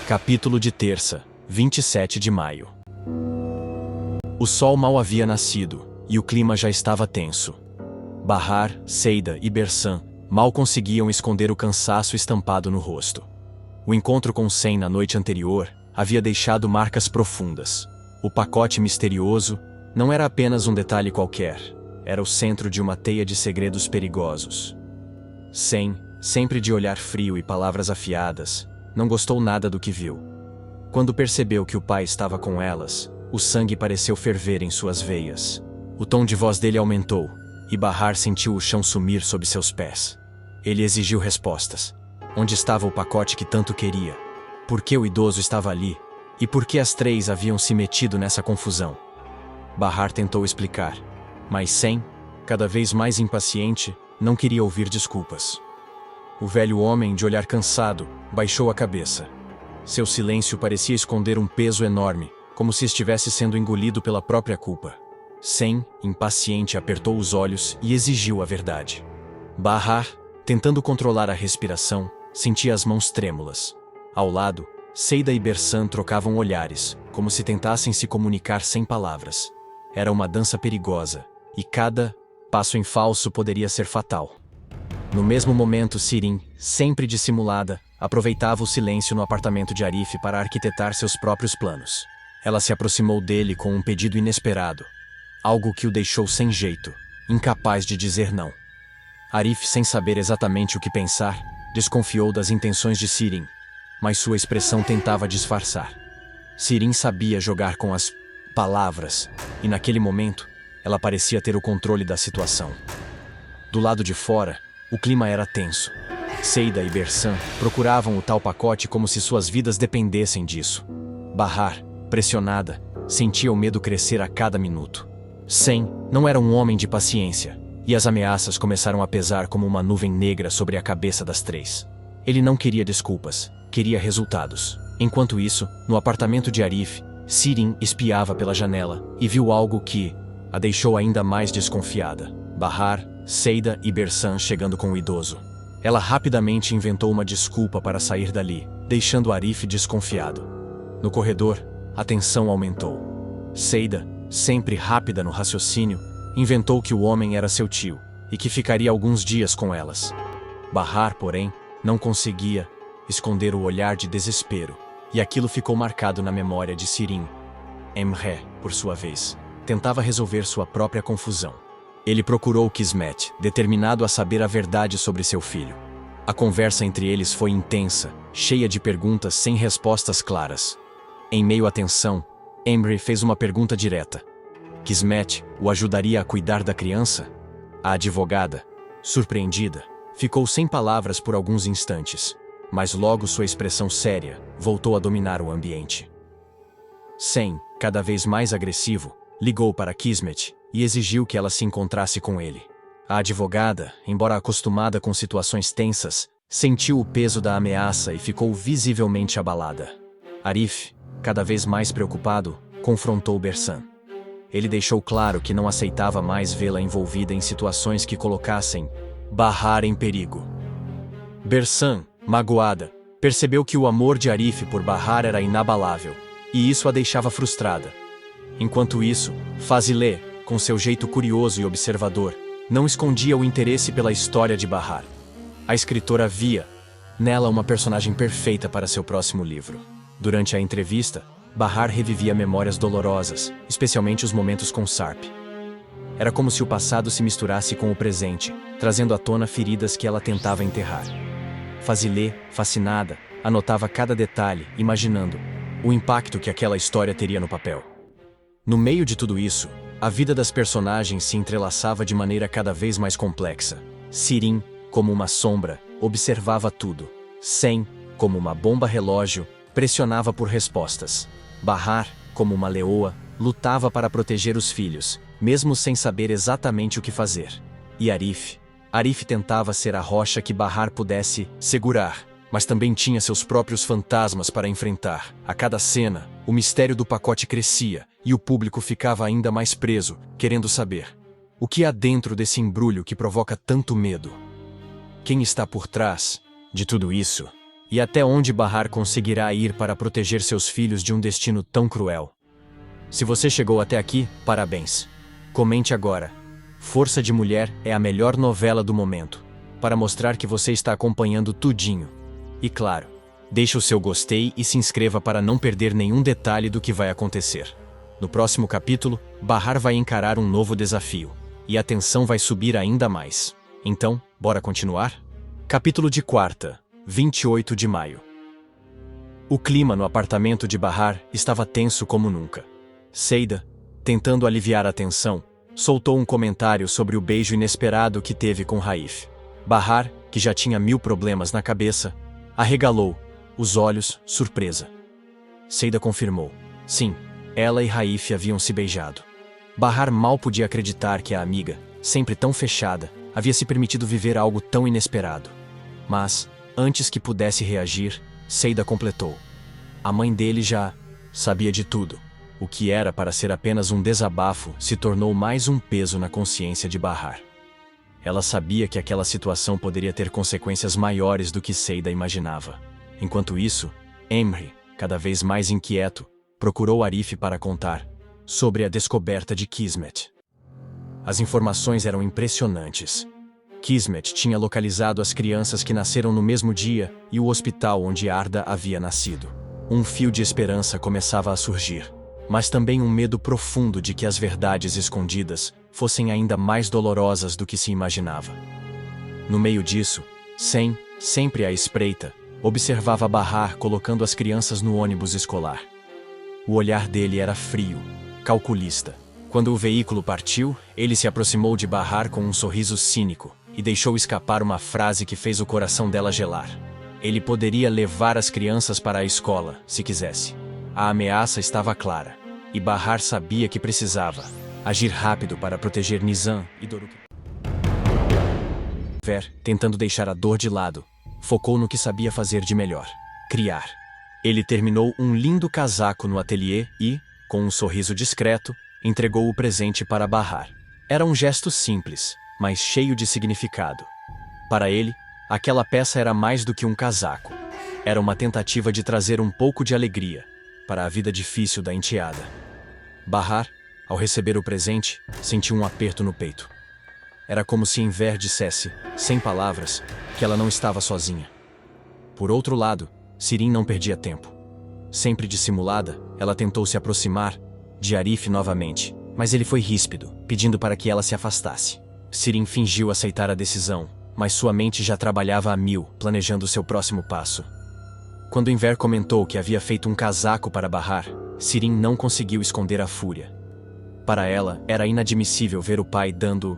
Capítulo de terça, 27 de maio. O sol mal havia nascido, e o clima já estava tenso. Bahar, Seida e Bersan mal conseguiam esconder o cansaço estampado no rosto. O encontro com Sem na noite anterior havia deixado marcas profundas. O pacote misterioso não era apenas um detalhe qualquer, era o centro de uma teia de segredos perigosos. Sem, sempre de olhar frio e palavras afiadas, não gostou nada do que viu. Quando percebeu que o pai estava com elas, o sangue pareceu ferver em suas veias. O tom de voz dele aumentou, e Bahar sentiu o chão sumir sob seus pés. Ele exigiu respostas. Onde estava o pacote que tanto queria? Por que o idoso estava ali? E por que as três haviam se metido nessa confusão? Bahar tentou explicar, mas Sem, cada vez mais impaciente, não queria ouvir desculpas. O velho homem, de olhar cansado, baixou a cabeça. Seu silêncio parecia esconder um peso enorme, como se estivesse sendo engolido pela própria culpa. Sem, impaciente, apertou os olhos e exigiu a verdade. Bahar, tentando controlar a respiração, sentia as mãos trêmulas. Ao lado, Seida e Bersan trocavam olhares, como se tentassem se comunicar sem palavras. Era uma dança perigosa, e cada passo em falso poderia ser fatal. No mesmo momento, Sirin, sempre dissimulada, aproveitava o silêncio no apartamento de Arif para arquitetar seus próprios planos. Ela se aproximou dele com um pedido inesperado, algo que o deixou sem jeito, incapaz de dizer não. Arif, sem saber exatamente o que pensar, desconfiou das intenções de Sirin, mas sua expressão tentava disfarçar. Sirin sabia jogar com as palavras, e naquele momento, ela parecia ter o controle da situação. Do lado de fora, o clima era tenso. Seida e Bersan procuravam o tal pacote como se suas vidas dependessem disso. Bahar, pressionada, sentia o medo crescer a cada minuto. Sem não era um homem de paciência, e as ameaças começaram a pesar como uma nuvem negra sobre a cabeça das três. Ele não queria desculpas, queria resultados. Enquanto isso, no apartamento de Arif, Sirin espiava pela janela e viu algo que a deixou ainda mais desconfiada. Bahar, Seida e Bersan chegando com o idoso. Ela rapidamente inventou uma desculpa para sair dali, deixando Arif desconfiado. No corredor, a tensão aumentou. Seida, sempre rápida no raciocínio, inventou que o homem era seu tio e que ficaria alguns dias com elas. Bahar, porém, não conseguia esconder o olhar de desespero, e aquilo ficou marcado na memória de Sirin. Emre, por sua vez, tentava resolver sua própria confusão. Ele procurou Kismet, determinado a saber a verdade sobre seu filho. A conversa entre eles foi intensa, cheia de perguntas sem respostas claras. Em meio à tensão, Emre fez uma pergunta direta. Kismet o ajudaria a cuidar da criança? A advogada, surpreendida, ficou sem palavras por alguns instantes, mas logo sua expressão séria voltou a dominar o ambiente. Sem, cada vez mais agressivo, ligou para Kismet e exigiu que ela se encontrasse com ele. A advogada, embora acostumada com situações tensas, sentiu o peso da ameaça e ficou visivelmente abalada. Arif, cada vez mais preocupado, confrontou Bersan. Ele deixou claro que não aceitava mais vê-la envolvida em situações que colocassem Bahar em perigo. Bersan, magoada, percebeu que o amor de Arif por Bahar era inabalável, e isso a deixava frustrada. Enquanto isso, Fazileh, com seu jeito curioso e observador, não escondia o interesse pela história de Bahar. A escritora via nela uma personagem perfeita para seu próximo livro. Durante a entrevista, Bahar revivia memórias dolorosas, especialmente os momentos com Sarp. Era como se o passado se misturasse com o presente, trazendo à tona feridas que ela tentava enterrar. Fazileh, fascinada, anotava cada detalhe, imaginando o impacto que aquela história teria no papel. No meio de tudo isso, a vida das personagens se entrelaçava de maneira cada vez mais complexa. Sirin, como uma sombra, observava tudo. Sem, como uma bomba relógio, pressionava por respostas. Bahar, como uma leoa, lutava para proteger os filhos, mesmo sem saber exatamente o que fazer. E Arif tentava ser a rocha que Bahar pudesse segurar, mas também tinha seus próprios fantasmas para enfrentar. A cada cena, o mistério do pacote crescia, e o público ficava ainda mais preso, querendo saber: o que há dentro desse embrulho que provoca tanto medo? Quem está por trás de tudo isso? E até onde Bahar conseguirá ir para proteger seus filhos de um destino tão cruel? Se você chegou até aqui, parabéns. Comente agora. Força de Mulher é a melhor novela do momento, para mostrar que você está acompanhando tudinho. E claro, deixe o seu gostei e se inscreva para não perder nenhum detalhe do que vai acontecer. No próximo capítulo, Bahar vai encarar um novo desafio, e a tensão vai subir ainda mais. Então, bora continuar? Capítulo de quarta, 28 de maio. O clima no apartamento de Bahar estava tenso como nunca. Seida, tentando aliviar a tensão, soltou um comentário sobre o beijo inesperado que teve com Raif. Bahar, que já tinha 1000 problemas na cabeça, arregalou os olhos, surpresa. Seida confirmou. Sim, ela e Raif haviam se beijado. Bahar mal podia acreditar que a amiga, sempre tão fechada, havia se permitido viver algo tão inesperado. Mas, antes que pudesse reagir, Seida completou. A mãe dele já sabia de tudo. O que era para ser apenas um desabafo se tornou mais um peso na consciência de Bahar. Ela sabia que aquela situação poderia ter consequências maiores do que Seida imaginava. Enquanto isso, Emre, cada vez mais inquieto, procurou Arif para contar sobre a descoberta de Kismet. As informações eram impressionantes. Kismet tinha localizado as crianças que nasceram no mesmo dia e o hospital onde Arda havia nascido. Um fio de esperança começava a surgir, mas também um medo profundo de que as verdades escondidas fossem ainda mais dolorosas do que se imaginava. No meio disso, Sem, sempre à espreita, observava Bahar colocando as crianças no ônibus escolar. O olhar dele era frio, calculista. Quando o veículo partiu, ele se aproximou de Bahar com um sorriso cínico e deixou escapar uma frase que fez o coração dela gelar. Ele poderia levar as crianças para a escola, se quisesse. A ameaça estava clara, e Bahar sabia que precisava agir rápido para proteger Nizam e Doruk. Tentando deixar a dor de lado, focou no que sabia fazer de melhor: criar. Ele terminou um lindo casaco no ateliê e, com um sorriso discreto, entregou o presente para Bahar. Era um gesto simples, mas cheio de significado. Para ele, aquela peça era mais do que um casaco. Era uma tentativa de trazer um pouco de alegria para a vida difícil da enteada. Bahar, ao receber o presente, sentiu um aperto no peito. Era como se Enver dissesse, sem palavras, que ela não estava sozinha. Por outro lado, Sirin não perdia tempo. Sempre dissimulada, ela tentou se aproximar de Arif novamente, mas ele foi ríspido, pedindo para que ela se afastasse. Sirin fingiu aceitar a decisão, mas sua mente já trabalhava a 1000, planejando seu próximo passo. Quando Enver comentou que havia feito um casaco para Bahar, Sirin não conseguiu esconder a fúria. Para ela, era inadmissível ver o pai dando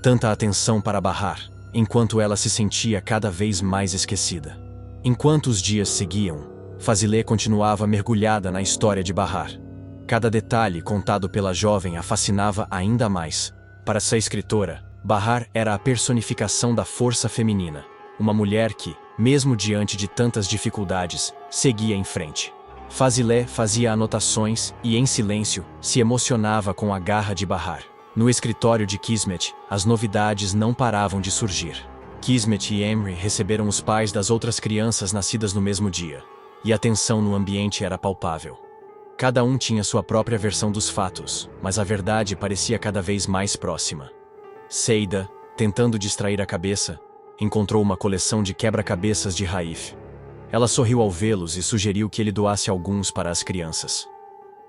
tanta atenção para Bahar, enquanto ela se sentia cada vez mais esquecida. Enquanto os dias seguiam, Fazilê continuava mergulhada na história de Bahar. Cada detalhe contado pela jovem a fascinava ainda mais. Para essa escritora, Bahar era a personificação da força feminina. Uma mulher que, mesmo diante de tantas dificuldades, seguia em frente. Fazilé fazia anotações e, em silêncio, se emocionava com a garra de Bahar. No escritório de Kismet, as novidades não paravam de surgir. Kismet e Emre receberam os pais das outras crianças nascidas no mesmo dia, e a tensão no ambiente era palpável. Cada um tinha sua própria versão dos fatos, mas a verdade parecia cada vez mais próxima. Seida, tentando distrair a cabeça, encontrou uma coleção de quebra-cabeças de Raif. Ela sorriu ao vê-los e sugeriu que ele doasse alguns para as crianças.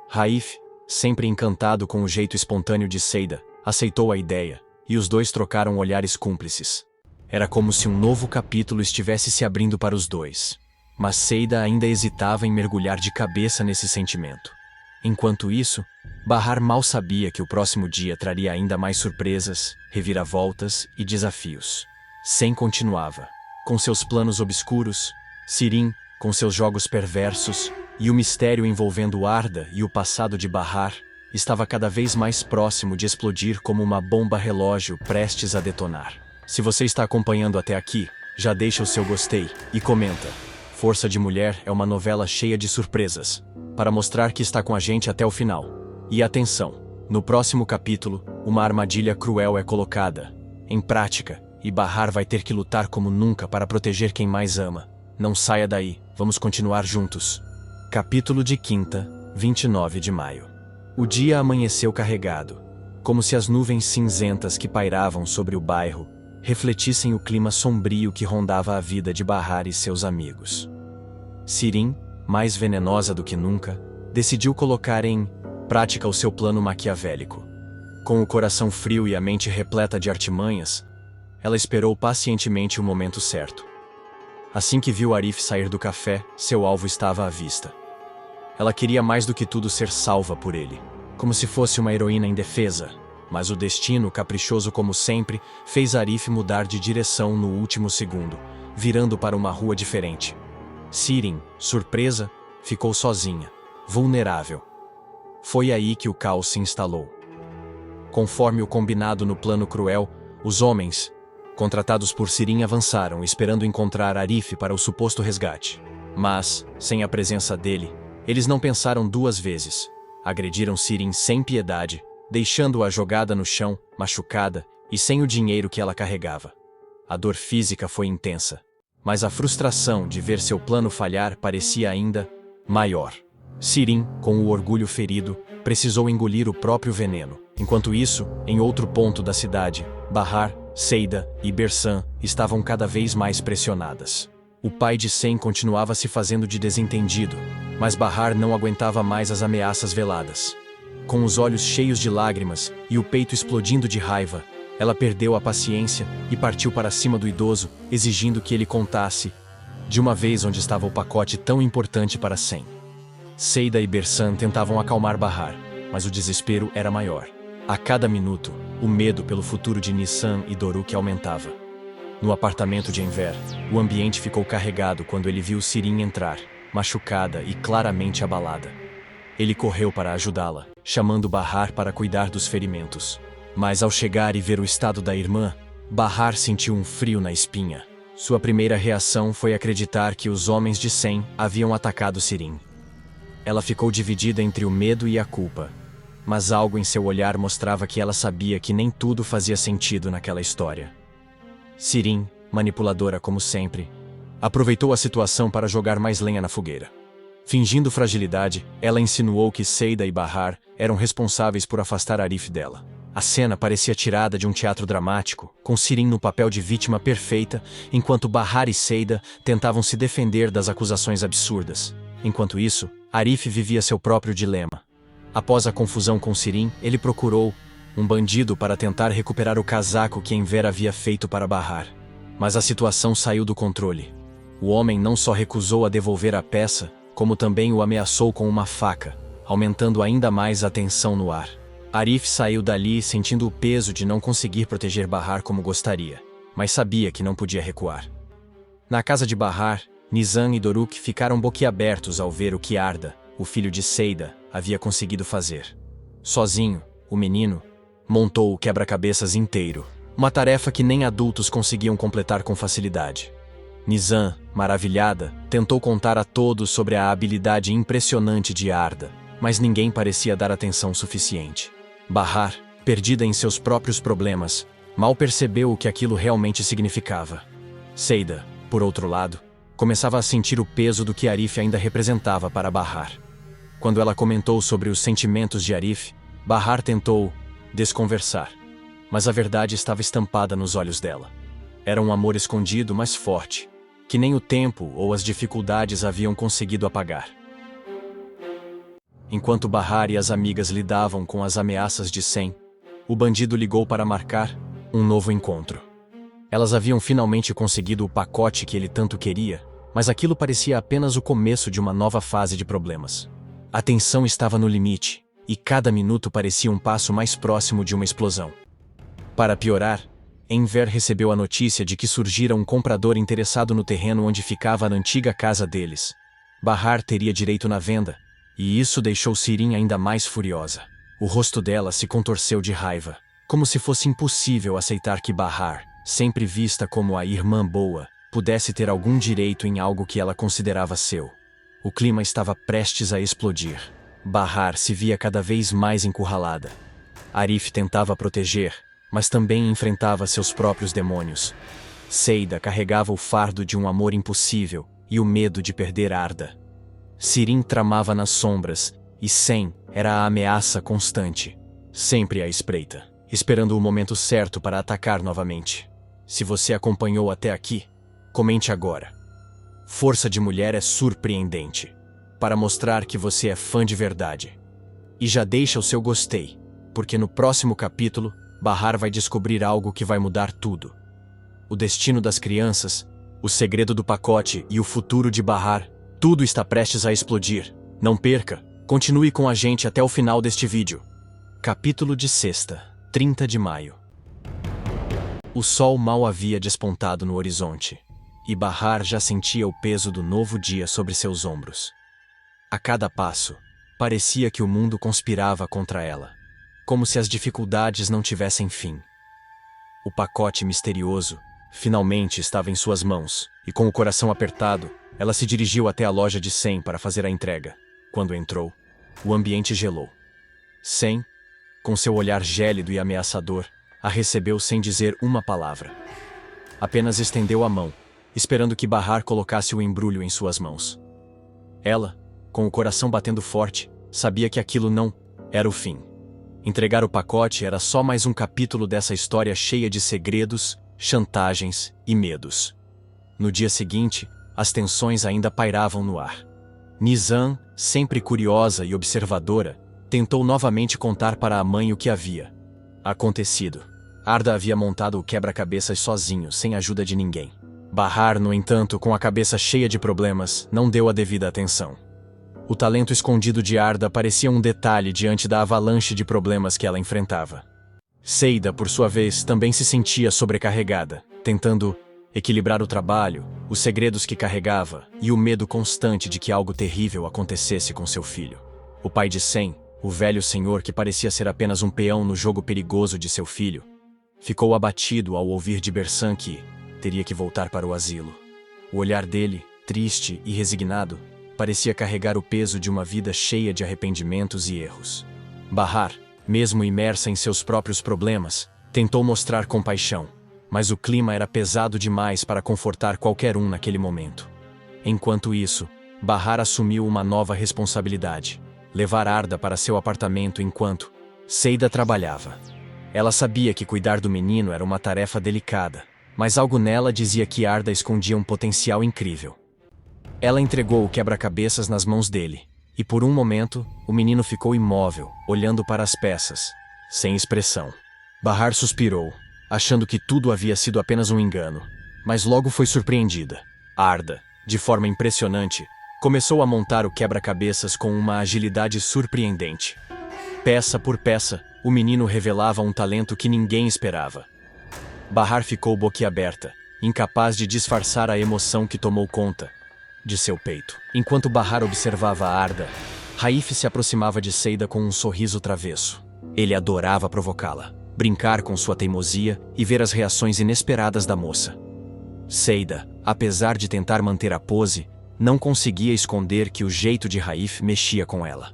Raif, sempre encantado com o jeito espontâneo de Seida, aceitou a ideia, e os dois trocaram olhares cúmplices. Era como se um novo capítulo estivesse se abrindo para os dois. Mas Seida ainda hesitava em mergulhar de cabeça nesse sentimento. Enquanto isso, Bahar mal sabia que o próximo dia traria ainda mais surpresas, reviravoltas e desafios. Sem continuava, com seus planos obscuros, Sirin, com seus jogos perversos, e o mistério envolvendo Arda e o passado de Bahar, estava cada vez mais próximo de explodir como uma bomba relógio prestes a detonar. Se você está acompanhando até aqui, já deixa o seu gostei e comenta. Força de Mulher é uma novela cheia de surpresas, para mostrar que está com a gente até o final. E atenção, no próximo capítulo, uma armadilha cruel é colocada em prática, e Bahar vai ter que lutar como nunca para proteger quem mais ama. não saia daí, vamos continuar juntos. Capítulo de quinta, 29 de maio. O dia amanheceu carregado, como se as nuvens cinzentas que pairavam sobre o bairro refletissem o clima sombrio que rondava a vida de Bahar e seus amigos. Sirin, mais venenosa do que nunca, decidiu colocar em prática o seu plano maquiavélico. Com o coração frio e a mente repleta de artimanhas, ela esperou pacientemente o momento certo. Assim que viu Arif sair do café, seu alvo estava à vista. Ela queria mais do que tudo ser salva por ele, como se fosse uma heroína indefesa, mas o destino, caprichoso como sempre, fez Arif mudar de direção no último segundo, virando para uma rua diferente. Sirin, surpresa, ficou sozinha, vulnerável. Foi aí que o caos se instalou. Conforme o combinado no plano cruel, os homens, contratados por Sirin, avançaram, esperando encontrar Arif para o suposto resgate. Mas, sem a presença dele, eles não pensaram duas vezes. Agrediram Sirin sem piedade, deixando-a jogada no chão, machucada e sem o dinheiro que ela carregava. A dor física foi intensa, mas a frustração de ver seu plano falhar parecia ainda maior. Sirin, com o orgulho ferido, precisou engolir o próprio veneno. Enquanto isso, em outro ponto da cidade, Bahar, Seida e Bersan estavam cada vez mais pressionadas. O pai de Sen continuava se fazendo de desentendido, mas Bahar não aguentava mais as ameaças veladas. Com os olhos cheios de lágrimas e o peito explodindo de raiva, ela perdeu a paciência e partiu para cima do idoso, exigindo que ele contasse de uma vez onde estava o pacote tão importante para Sen. Seida e Bersan tentavam acalmar Bahar, mas o desespero era maior. A cada minuto, o medo pelo futuro de Nissan e Doruk aumentava. No apartamento de Enver, o ambiente ficou carregado quando ele viu Sirin entrar, machucada e claramente abalada. Ele correu para ajudá-la, chamando Bahar para cuidar dos ferimentos. Mas ao chegar e ver o estado da irmã, Bahar sentiu um frio na espinha. Sua primeira reação foi acreditar que os homens de Sen haviam atacado Sirin. Ela ficou dividida entre o medo e a culpa, mas algo em seu olhar mostrava que ela sabia que nem tudo fazia sentido naquela história. Sirin, manipuladora como sempre, aproveitou a situação para jogar mais lenha na fogueira. Fingindo fragilidade, ela insinuou que Seida e Bahar eram responsáveis por afastar Arif dela. A cena parecia tirada de um teatro dramático, com Sirin no papel de vítima perfeita, enquanto Bahar e Seida tentavam se defender das acusações absurdas. Enquanto isso, Arif vivia seu próprio dilema. Após a confusão com Sirin, ele procurou um bandido para tentar recuperar o casaco que Enver havia feito para Bahar. Mas a situação saiu do controle. O homem não só recusou a devolver a peça, como também o ameaçou com uma faca, aumentando ainda mais a tensão no ar. Arif saiu dali sentindo o peso de não conseguir proteger Bahar como gostaria, mas sabia que não podia recuar. Na casa de Bahar, Nizam e Doruk ficaram boquiabertos ao ver o que Arda, o filho de Seida, havia conseguido fazer. Sozinho, o menino montou o quebra-cabeças inteiro, uma tarefa que nem adultos conseguiam completar com facilidade. Nizam, maravilhada, tentou contar a todos sobre a habilidade impressionante de Arda, mas ninguém parecia dar atenção suficiente. Bahar, perdida em seus próprios problemas, mal percebeu o que aquilo realmente significava. Seida, por outro lado, começava a sentir o peso do que Arif ainda representava para Bahar. Quando ela comentou sobre os sentimentos de Arif, Bahar tentou desconversar, mas a verdade estava estampada nos olhos dela. Era um amor escondido, mas forte, que nem o tempo ou as dificuldades haviam conseguido apagar. Enquanto Bahar e as amigas lidavam com as ameaças de Sen, o bandido ligou para marcar um novo encontro. Elas haviam finalmente conseguido o pacote que ele tanto queria, mas aquilo parecia apenas o começo de uma nova fase de problemas. A tensão estava no limite, e cada minuto parecia um passo mais próximo de uma explosão. Para piorar, Enver recebeu a notícia de que surgira um comprador interessado no terreno onde ficava a antiga casa deles. Bahar teria direito na venda, e isso deixou Sirin ainda mais furiosa. O rosto dela se contorceu de raiva, como se fosse impossível aceitar que Bahar, sempre vista como a irmã boa, pudesse ter algum direito em algo que ela considerava seu. O clima estava prestes a explodir. Bahar se via cada vez mais encurralada. Arif tentava proteger, mas também enfrentava seus próprios demônios. Seida carregava o fardo de um amor impossível, e o medo de perder Arda. Sirin tramava nas sombras, e Sen era a ameaça constante, sempre à espreita, esperando o momento certo para atacar novamente. Se você acompanhou até aqui, comente agora. Força de Mulher é surpreendente, para mostrar que você é fã de verdade. E já deixa o seu gostei, porque no próximo capítulo, Bahar vai descobrir algo que vai mudar tudo. O destino das crianças, o segredo do pacote e o futuro de Bahar, tudo está prestes a explodir. Não perca, continue com a gente até o final deste vídeo. Capítulo de sexta, 30 de maio. O sol mal havia despontado no horizonte, e Bahar já sentia o peso do novo dia sobre seus ombros. A cada passo, parecia que o mundo conspirava contra ela, como se as dificuldades não tivessem fim. O pacote misterioso finalmente estava em suas mãos, e com o coração apertado, ela se dirigiu até a loja de Sen para fazer a entrega. Quando entrou, o ambiente gelou. Sen, com seu olhar gélido e ameaçador, a recebeu sem dizer uma palavra. Apenas estendeu a mão, esperando que Bahar colocasse o embrulho em suas mãos. Ela, com o coração batendo forte, sabia que aquilo não era o fim. Entregar o pacote era só mais um capítulo dessa história cheia de segredos, chantagens e medos. No dia seguinte, as tensões ainda pairavam no ar. Nizam, sempre curiosa e observadora, tentou novamente contar para a mãe o que havia acontecido. Arda havia montado o quebra-cabeças sozinho, sem ajuda de ninguém. Bahar, no entanto, com a cabeça cheia de problemas, não deu a devida atenção. O talento escondido de Arda parecia um detalhe diante da avalanche de problemas que ela enfrentava. Seida, por sua vez, também se sentia sobrecarregada, tentando equilibrar o trabalho, os segredos que carregava e o medo constante de que algo terrível acontecesse com seu filho. O pai de Sen, o velho senhor que parecia ser apenas um peão no jogo perigoso de seu filho, ficou abatido ao ouvir de Bersan que teria que voltar para o asilo. O olhar dele, triste e resignado, parecia carregar o peso de uma vida cheia de arrependimentos e erros. Bahar, mesmo imersa em seus próprios problemas, tentou mostrar compaixão, mas o clima era pesado demais para confortar qualquer um naquele momento. Enquanto isso, Bahar assumiu uma nova responsabilidade: levar Arda para seu apartamento enquanto Seida trabalhava. Ela sabia que cuidar do menino era uma tarefa delicada, mas algo nela dizia que Arda escondia um potencial incrível. Ela entregou o quebra-cabeças nas mãos dele, e por um momento, o menino ficou imóvel, olhando para as peças, sem expressão. Bahar suspirou, achando que tudo havia sido apenas um engano, mas logo foi surpreendida. Arda, de forma impressionante, começou a montar o quebra-cabeças com uma agilidade surpreendente. Peça por peça, o menino revelava um talento que ninguém esperava. Bahar ficou boquiaberta, incapaz de disfarçar a emoção que tomou conta de seu peito. Enquanto Bahar observava Arda, Raif se aproximava de Seida com um sorriso travesso. Ele adorava provocá-la, brincar com sua teimosia e ver as reações inesperadas da moça. Seida, apesar de tentar manter a pose, não conseguia esconder que o jeito de Raif mexia com ela.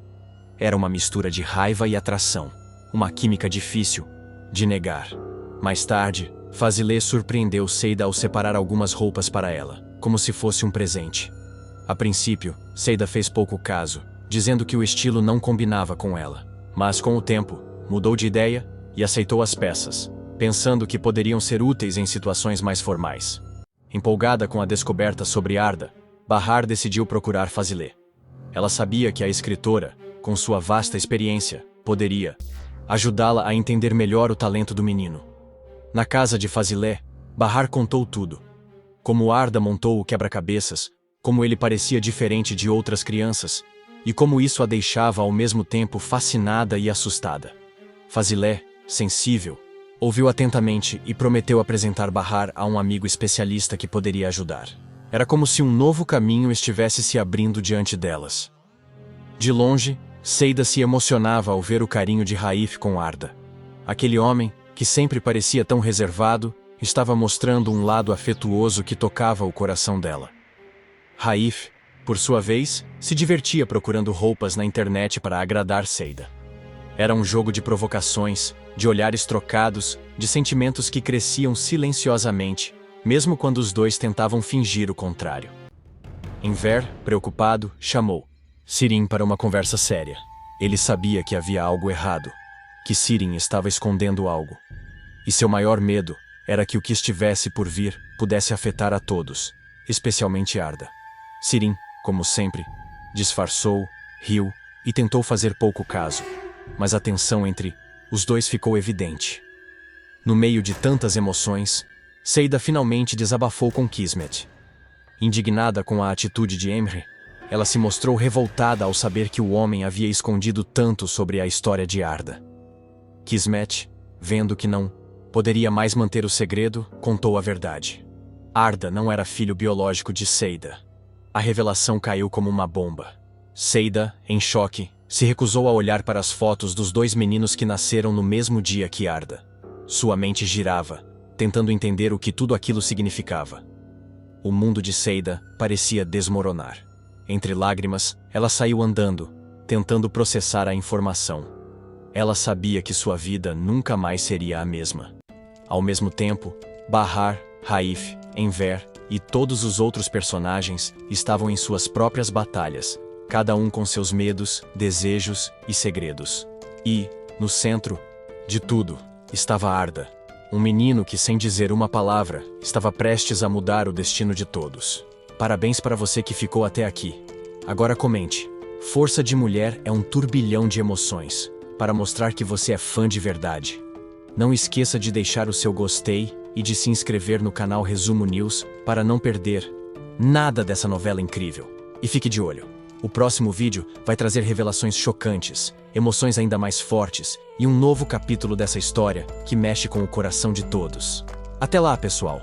Era uma mistura de raiva e atração, uma química difícil de negar. Mais tarde, Fazilê surpreendeu Seida ao separar algumas roupas para ela, como se fosse um presente. A princípio, Seida fez pouco caso, dizendo que o estilo não combinava com ela. Mas com o tempo, mudou de ideia e aceitou as peças, pensando que poderiam ser úteis em situações mais formais. Empolgada com a descoberta sobre Arda, Bahar decidiu procurar Fazilê. Ela sabia que a escritora, com sua vasta experiência, poderia ajudá-la a entender melhor o talento do menino. Na casa de Fazilê, Bahar contou tudo. Como Arda montou o quebra-cabeças, como ele parecia diferente de outras crianças, e como isso a deixava ao mesmo tempo fascinada e assustada. Fazilê, sensível, ouviu atentamente e prometeu apresentar Bahar a um amigo especialista que poderia ajudar. Era como se um novo caminho estivesse se abrindo diante delas. De longe, Seida se emocionava ao ver o carinho de Raif com Arda. Aquele homem, que sempre parecia tão reservado, estava mostrando um lado afetuoso que tocava o coração dela. Raif, por sua vez, se divertia procurando roupas na internet para agradar Seida. Era um jogo de provocações, de olhares trocados, de sentimentos que cresciam silenciosamente, mesmo quando os dois tentavam fingir o contrário. Enver, preocupado, chamou Sirin para uma conversa séria. Ele sabia que havia algo errado, que Sirin estava escondendo algo. E seu maior medo era que o que estivesse por vir pudesse afetar a todos, especialmente Arda. Sirin, como sempre, disfarçou, riu e tentou fazer pouco caso, mas a tensão entre os dois ficou evidente. No meio de tantas emoções, Seida finalmente desabafou com Kismet. Indignada com a atitude de Emre, ela se mostrou revoltada ao saber que o homem havia escondido tanto sobre a história de Arda. Kismet, vendo que não poderia mais manter o segredo, contou a verdade. Arda não era filho biológico de Seida. A revelação caiu como uma bomba. Seida, em choque, se recusou a olhar para as fotos dos dois meninos que nasceram no mesmo dia que Arda. Sua mente girava, tentando entender o que tudo aquilo significava. O mundo de Seida parecia desmoronar. Entre lágrimas, ela saiu andando, tentando processar a informação. Ela sabia que sua vida nunca mais seria a mesma. Ao mesmo tempo, Bahar, Raif, Enver e todos os outros personagens estavam em suas próprias batalhas, cada um com seus medos, desejos e segredos. E, no centro de tudo, estava Arda, um menino que, sem dizer uma palavra, estava prestes a mudar o destino de todos. Parabéns para você que ficou até aqui. Agora comente. Força de Mulher é um turbilhão de emoções, para mostrar que você é fã de verdade. Não esqueça de deixar o seu gostei e de se inscrever no canal Resumo News para não perder nada dessa novela incrível. E fique de olho. O próximo vídeo vai trazer revelações chocantes, emoções ainda mais fortes e um novo capítulo dessa história que mexe com o coração de todos. Até lá, pessoal!